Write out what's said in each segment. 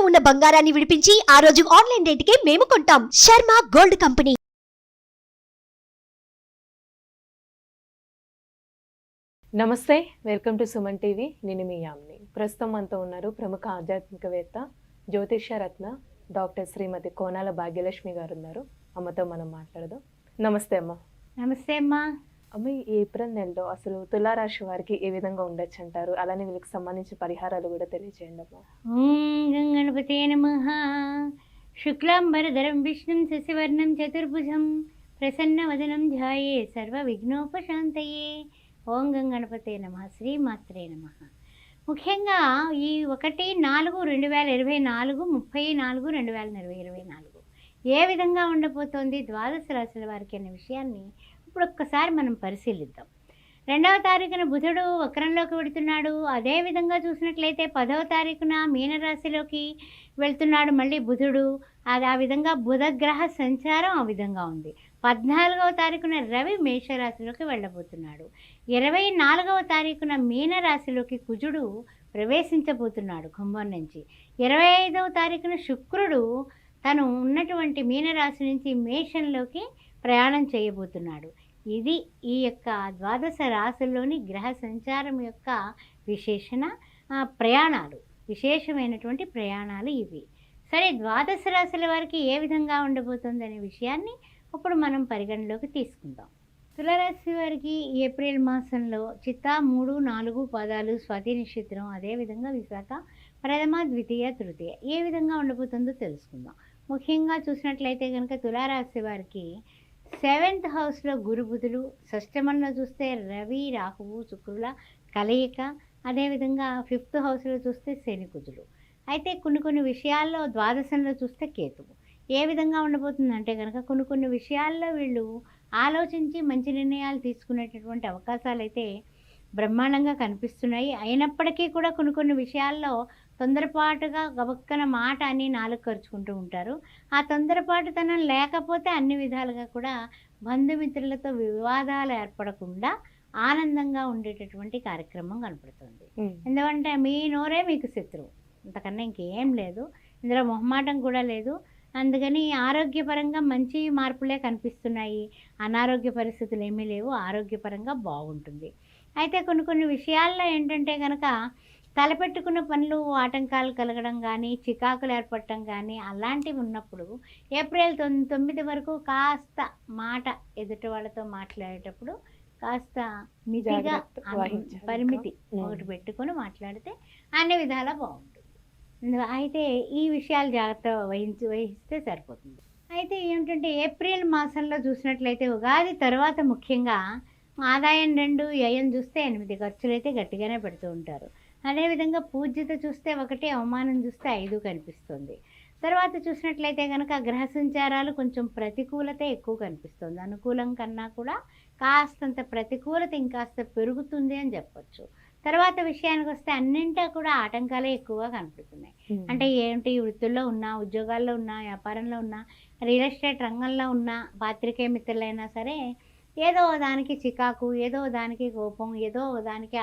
ఉన్న బంగారాన్ని విడిపించి ఆ రోజు ఆన్లైన్ రేటుకే మేము కొంటాం. Sharma gold company. నమస్తే, వెల్కమ్ టు సుమన్ టీవీ. నేను మీ యామ్ని. ప్రస్తుతం మనతో ఉన్నారు ప్రముఖ ఆధ్యాత్మికవేత్త, జ్యోతిష్య రత్న డాక్టర్ శ్రీమతి కోనాల భాగ్యలక్ష్మి గారు ఉన్నారు. అమ్మతో మనం మాట్లాడదాం. నమస్తే అమ్మ. నమస్తే అమ్మా. అమ్మ, ఈ ఏప్రిల్ నెలలో అసలు తులారాశి వారికి ఏ విధంగా ఉండొచ్చు అంటారు? అలానే వీళ్ళకి సంబంధించిన పరిహారాలు కూడా తెలియజేయండి అమ్మ. ఓం గణపతే నమః. శుక్లాంబరధరం విష్ణుం శశివర్ణం చతుర్భుజం ప్రసన్నవదనం ధ్యాయే సర్వ విఘ్నోపశాంతయే. ఓం గణపతే నమః. శ్రీమాత్రే నమః. ముఖ్యంగా ఈ 1/4/2024 30/4/2024 ఏ విధంగా ఉండబోతోంది ద్వాదశ రాశుల వారికి అనే విషయాన్ని ఇప్పుడు ఒక్కసారి మనం పరిశీలిద్దాం. 2వ తారీఖున బుధుడు వక్రంలోకి వెళుతున్నాడు. అదేవిధంగా చూసినట్లయితే 10వ తారీఖున మీనరాశిలోకి వెళ్తున్నాడు మళ్ళీ బుధుడు. అది ఆ విధంగా బుధగ్రహ సంచారం ఆ విధంగా ఉంది. 14వ తారీఖున రవి మేషరాశిలోకి వెళ్ళబోతున్నాడు. 24వ తారీఖున మీనరాశిలోకి కుజుడు ప్రవేశించబోతున్నాడు కుంభం నుంచి. 25వ తారీఖున శుక్రుడు తను ఉన్నటువంటి మీనరాశి నుంచి మేషంలోకి ప్రయాణం చేయబోతున్నాడు. ఇది ఈ యొక్క ద్వాదశ రాశుల్లోని గ్రహ సంచారం యొక్క ప్రయాణాలు, విశేషమైనటువంటి ప్రయాణాలు ఇవి. సరే, ద్వాదశ రాశుల వారికి ఏ విధంగా ఉండబోతుంది అనే విషయాన్ని ఇప్పుడు మనం పరిగణలోకి తీసుకుందాం. తులారాశి వారికి ఏప్రిల్ మాసంలో చిత్తా 3, 4 పాదాలు, స్వాతి నక్షత్రం, అదేవిధంగా విశాఖ ప్రథమ, ద్వితీయ, తృతీయ ఏ విధంగా ఉండబోతుందో తెలుసుకుందాం. ముఖ్యంగా చూసినట్లయితే కనుక తులారాశి వారికి 7th హౌస్లో గురు బుధులు, షష్టమంలో చూస్తే రవి రాహువు శుక్రుల కలయిక, అదేవిధంగా 5th హౌస్లో చూస్తే శని కుజులు. అయితే కొన్ని విషయాల్లో ద్వాదశంలో చూస్తే కేతువు. ఏ విధంగా ఉండబోతుందంటే కనుక కొన్ని విషయాల్లో వీళ్ళు ఆలోచించి మంచి నిర్ణయాలు తీసుకునేటటువంటి అవకాశాలు అయితే బ్రహ్మాండంగా కనిపిస్తున్నాయి. అయినప్పటికీ కూడా కొన్ని విషయాల్లో తొందరపాటుగా గబక్కన మాట అని నాలుగు ఖర్చుకుంటూ ఉంటారు. ఆ తొందరపాటుతనం లేకపోతే అన్ని విధాలుగా కూడా బంధుమిత్రులతో వివాదాలు ఏర్పడకుండా ఆనందంగా ఉండేటటువంటి కార్యక్రమం కనపడుతుంది. ఎందుకంటే మీ నోరే మీకు శత్రువు, అంతకన్నా ఇంకేం లేదు. ఇందులో మొహమాటం కూడా లేదు. అందుకని ఆరోగ్యపరంగా మంచి మార్పులే కనిపిస్తున్నాయి. అనారోగ్య పరిస్థితులు ఏమీ లేవు. ఆరోగ్యపరంగా బాగుంటుంది. అయితే కొన్ని విషయాల్లో ఏంటంటే కనుక తలపెట్టుకున్న పనులు ఆటంకాలు కలగడం కానీ, చికాకులు ఏర్పడటం కానీ అలాంటివి ఉన్నప్పుడు ఏప్రిల్ 9 వరకు కాస్త మాట ఎదుటి వాళ్ళతో మాట్లాడేటప్పుడు కాస్త మితిగా పరిమితి ఒకటి పెట్టుకొని మాట్లాడితే అన్ని విధాలా బాగుంటుంది. అయితే ఈ విషయాలు జాగ్రత్త వహిస్తే సరిపోతుంది. అయితే ఏమిటంటే ఏప్రిల్ మాసంలో చూసినట్లయితే ఉగాది తర్వాత ముఖ్యంగా ఆదాయం 2, వ్యయం చూస్తే 8, ఖర్చులు అయితే గట్టిగానే పెడుతూ ఉంటారు. అదేవిధంగా పూజ్యత చూస్తే 1, అవమానం చూస్తే 5 కనిపిస్తుంది. తర్వాత చూసినట్లయితే కనుక గ్రహ సంచారాలు కొంచెం ప్రతికూలత ఎక్కువ కనిపిస్తుంది. అనుకూలం కన్నా కూడా కాస్తంత ప్రతికూలత ఇంకాస్త పెరుగుతుంది అని చెప్పొచ్చు. తర్వాత విషయానికి వస్తే అన్నింటా కూడా ఆటంకాలే ఎక్కువగా కనిపిస్తున్నాయి. అంటే ఏంటి, వృత్తుల్లో ఉన్నా, ఉద్యోగాల్లో ఉన్నా, వ్యాపారంలో ఉన్నా, రియల్ ఎస్టేట్ రంగంలో ఉన్న పాత్రికేయ మిత్రులైనా సరే ఏదో దానికి చికాకు, ఏదో దానికి కోపం, ఏదో దానికి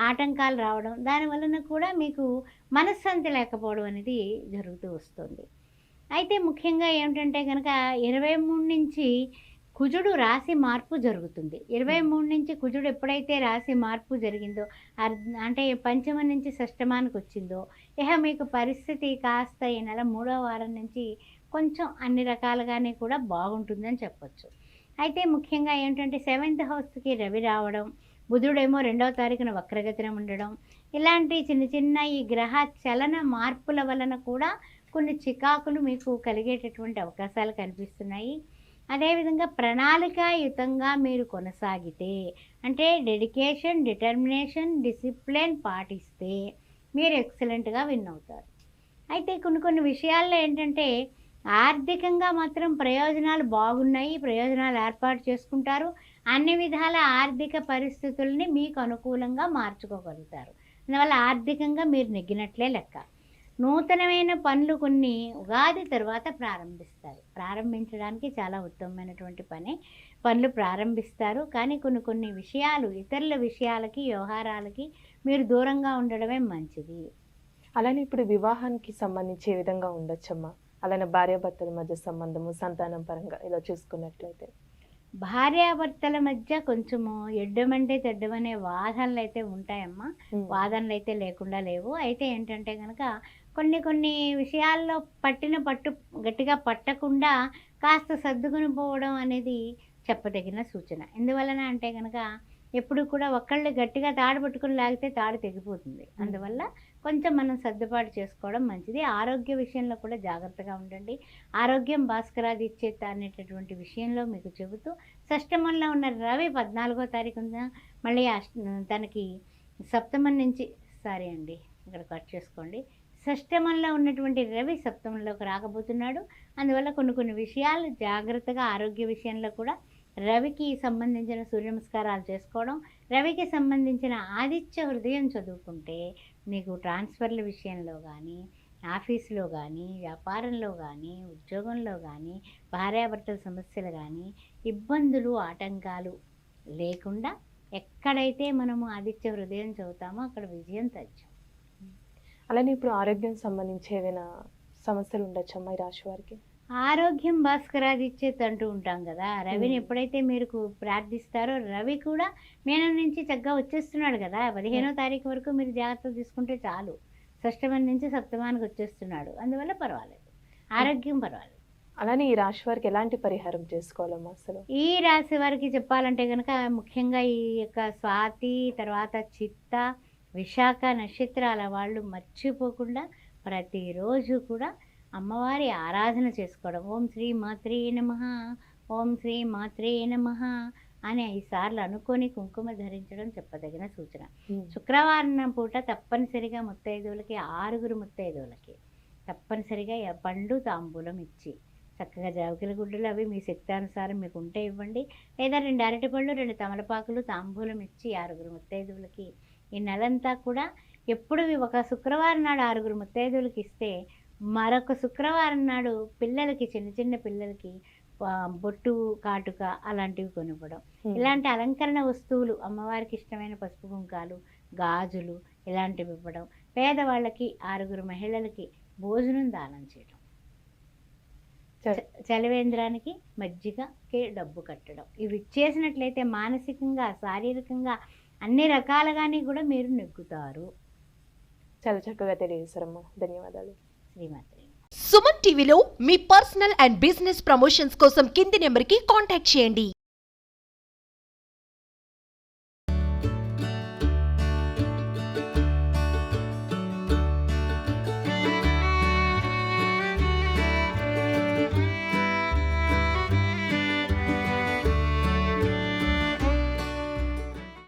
ఆటంకాలు రావడం, దానివలన కూడా మీకు మనశ్శాంతి లేకపోవడం అనేది జరుగుతూ వస్తుంది. అయితే ముఖ్యంగా ఏమిటంటే కనుక 23 నుంచి కుజుడు రాశి మార్పు జరుగుతుంది. 23 నుంచి కుజుడు ఎప్పుడైతే రాశి మార్పు జరిగిందో, అంటే పంచమ నుంచి షష్టమానికి వచ్చిందో, మీకు పరిస్థితి కాస్త ఈ నెల 3వ వారం నుంచి కొంచెం అన్ని రకాలుగానే కూడా బాగుంటుందని చెప్పొచ్చు. అయితే ముఖ్యంగా ఏంటంటే 7th హౌస్కి రవి రావడం, బుధుడేమో 2వ తారీఖున వక్రగతిన ఉండడం, ఇలాంటి చిన్న ఈ గ్రహ చలన మార్పుల వలన కూడా కొన్ని చికాకులు మీకు కలిగేటటువంటి అవకాశాలు కనిపిస్తున్నాయి. అదేవిధంగా ప్రణాళికాయుతంగా మీరు కొనసాగితే, అంటే డెడికేషన్, డిటర్మినేషన్, డిసిప్లిన్ పాటిస్తే మీరు ఎక్సలెంట్గా విన్ అవుతారు. అయితే కొన్ని విషయాల్లో ఏంటంటే ఆర్థికంగా మాత్రం ప్రయోజనాలు బాగున్నాయి. ప్రయోజనాలు ఏర్పాటు చేసుకుంటారు. అన్ని విధాల ఆర్థిక పరిస్థితుల్ని మీకు అనుకూలంగా మార్చుకోగలుగుతారు. అందువల్ల ఆర్థికంగా మీరు నెగ్గినట్లే లెక్క. నూతనమైన పనులు కొన్ని ఉగాది తర్వాత ప్రారంభించడానికి చాలా ఉత్తమమైనటువంటి పనులు ప్రారంభిస్తారు. కానీ కొన్ని విషయాలు, ఇతరుల విషయాలకి, వ్యవహారాలకి మీరు దూరంగా ఉండడమే మంచిది. అలానే ఇప్పుడు వివాహానికి సంబంధించి ఏ విధంగా ఉండొచ్చమ్మా? అలానే భార్యాభర్తల మధ్య సంబంధము, సంతానం పరంగా ఇలా చూసుకున్నట్లయితే? భార్యాభర్తల మధ్య కొంచెము ఎడ్డమంటే తెడ్డమనే వాదనలు అయితే ఉంటాయమ్మా. వాదనలు అయితే లేకుండా లేవు. అయితే ఏంటంటే కనుక కొన్ని కొన్ని విషయాల్లో పట్టిన పట్టు గట్టిగా పట్టకుండా కాస్త సర్దుకుని పోవడం అనేది చెప్పదగిన సూచన. ఎందువలన అంటే కనుక ఎప్పుడు కూడా ఒకళ్ళు గట్టిగా తాడు పట్టుకుని లాగితే తాడు తెగిపోతుంది. అందువల్ల కొంచెం మనం సర్దుబాటు చేసుకోవడం మంచిది. ఆరోగ్య విషయంలో కూడా జాగ్రత్తగా ఉండండి. ఆరోగ్యం భాస్కరాదిచ్చేత అనేటటువంటి విషయంలో మీకు చెబుతూ, షష్టమంలో ఉన్న రవి 14వ తారీఖున మళ్ళీ తనకి సప్తమం నుంచి ఇక్కడ కట్ చేసుకోండి. షష్టమంలో ఉన్నటువంటి రవి సప్తమంలోకి రాకపోతున్నాడు. అందువల్ల కొన్ని కొన్ని విషయాలు జాగ్రత్తగా ఆరోగ్య విషయంలో కూడా రవికి సంబంధించిన సూర్య నమస్కారాలు చేసుకోవడం, రవికి సంబంధించిన ఆదిత్య హృదయం చదువుకుంటే మీకు ట్రాన్స్ఫర్ల విషయంలో కానీ, ఆఫీసులో కానీ, వ్యాపారంలో కానీ, ఉద్యోగంలో కానీ, భార్యాభర్తల సమస్యలు కానీ, ఇబ్బందులు ఆటంకాలు లేకుండా ఎక్కడైతే మనము ఆదిత్య హృదయం చదువుతామో అక్కడ విజయం తథ్యం. అలానే ఇప్పుడు ఆరోగ్యం సంబంధించి ఏదైనా సమస్యలు ఉండొచ్చమ్మా ఈ రాశి వారికి? ఆరోగ్యం భాస్కరాదిచ్చేది అంటూ ఉంటాం కదా. రవిని ఎప్పుడైతే మీరు ప్రార్థిస్తారో రవి కూడా మీనం నుంచి చక్కగా వచ్చేస్తున్నాడు కదా. 15వ తారీఖు వరకు మీరు జాగ్రత్తలు తీసుకుంటే చాలు. షష్టమం నుంచి సప్తమానికి వచ్చేస్తున్నాడు. అందువల్ల పర్వాలేదు, ఆరోగ్యం పర్వాలేదు. అలానే ఈ రాశి వారికి ఎలాంటి పరిహారం చేసుకోవాలమ్మా అసలు? ఈ రాశి వారికి చెప్పాలంటే కనుక ముఖ్యంగా ఈ యొక్క స్వాతి, తర్వాత చిత్త, విశాఖ నక్షత్రాల వాళ్ళు మర్చిపోకుండా ప్రతిరోజు కూడా అమ్మవారి ఆరాధన చేసుకోవడం. ఓం శ్రీ మాత్రే నమః, ఓం శ్రీ మాత్రే నమః అని 5 సార్లు అనుకొని కుంకుమ ధరించడం చెప్పదగిన సూచన. శుక్రవారం పూట తప్పనిసరిగా ముత్తైదువులకి 6 ముత్తైదువులకి తప్పనిసరిగా పండు తాంబూలం ఇచ్చి చక్కగా జావికల గుడ్డలు అవి మీ శక్తానుసారం మీకు ఉంటే ఇవ్వండి. లేదా 2 అరటిపళ్ళు, 2 తమలపాకులు తాంబూలం ఇచ్చి 6 ముత్తైదువులకి ఈ నెలంతా కూడా ఎప్పుడు ఒక శుక్రవారం నాడు 6 ముత్తైదువులకి ఇస్తే మరొక శుక్రవారం నాడు పిల్లలకి, చిన్న చిన్న పిల్లలకి బొట్టు, కాటుక అలాంటివి కొనివ్వడం. ఇలాంటి అలంకరణ వస్తువులు, అమ్మవారికి ఇష్టమైన పసుపు కుంకాలు, గాజులు ఇలాంటివి ఇవ్వడం. పేదవాళ్ళకి 6 మహిళలకి భోజనం దానం చేయడం. చలివేంద్రానికి మజ్జిగకి డబ్బు కట్టడం. ఇవి చేసినట్లయితే మానసికంగా, శారీరకంగా అన్ని రకాలుగానే కూడా మీరు నెగ్గుతారు. చాలా చక్కగా తెలియజేశారమ్మా. ధన్యవాదాలు. శ్రీమాత్రి. సుమన్ టీవీలో మీ పర్సనల్ అండ్ బిజినెస్ ప్రమోషన్స్ కోసం కింది నెంబర్కి కాంటాక్ట్ చేయండి.